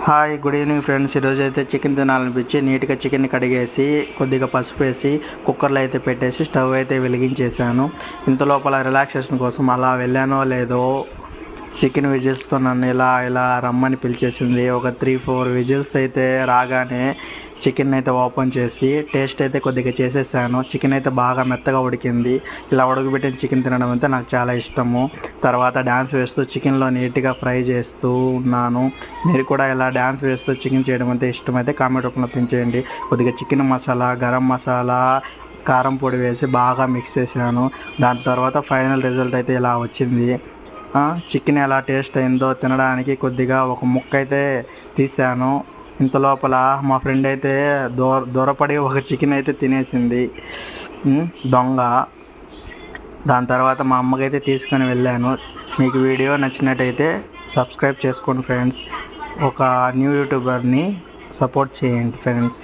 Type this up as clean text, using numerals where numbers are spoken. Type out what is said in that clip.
Hi good evening friends. ఈరోజు అయితే chicken తినాలనిపించి నీట్గా చికెన్ కడిగేసి కొద్దిగా పసుపు వేసి కుక్కర్లో అయితే పెట్టేసి స్టవ్ అయితే వెలిగించేసాను. ఇంత లోపల రిలాక్సేషన్ కోసం అలా వెళ్ళానో లేదో చికెన్ విజిల్స్తో నన్ను ఇలా రమ్మని పిలిచేసింది. ఒక 3-4 విజిల్స్ అయితే రాగానే చికెన్ అయితే ఓపెన్ చేసి టేస్ట్ అయితే కొద్దిగా చేసేసాను. చికెన్ అయితే బాగా మెత్తగా ఉడికింది. ఇలా ఉడకబెట్టిన చికెన్ తినడం అంటే నాకు చాలా ఇష్టము. తర్వాత డ్యాన్స్ వేస్తూ చికెన్లో నీట్గా ఫ్రై చేస్తూ ఉన్నాను. మీరు కూడా ఇలా డ్యాన్స్ వేస్తూ చికెన్ చేయడం అంటే ఇష్టమైతే కామెంట్ రూపంలో పెంచేయండి. కొద్దిగా చికెన్ మసాలా, గరం మసాలా, కారం పొడి వేసి బాగా మిక్స్ చేశాను. దాని తర్వాత ఫైనల్ రిజల్ట్ అయితే ఇలా వచ్చింది. చికెన్ ఎలా టేస్ట్ అయిందో తినడానికి కొద్దిగా ఒక ముక్క అయితే తీసాను. ఇంత లోపల మా ఫ్రెండ్ అయితే దూరపడి ఒక చికెన్ అయితే తినేసింది, దొంగ. దాని తర్వాత మా అమ్మకైతే తీసుకొని వెళ్ళాను. మీకు వీడియో నచ్చినట్టయితే సబ్స్క్రైబ్ చేసుకోండి ఫ్రెండ్స్. ఒక న్యూ యూట్యూబర్ని సపోర్ట్ చేయండి ఫ్రెండ్స్.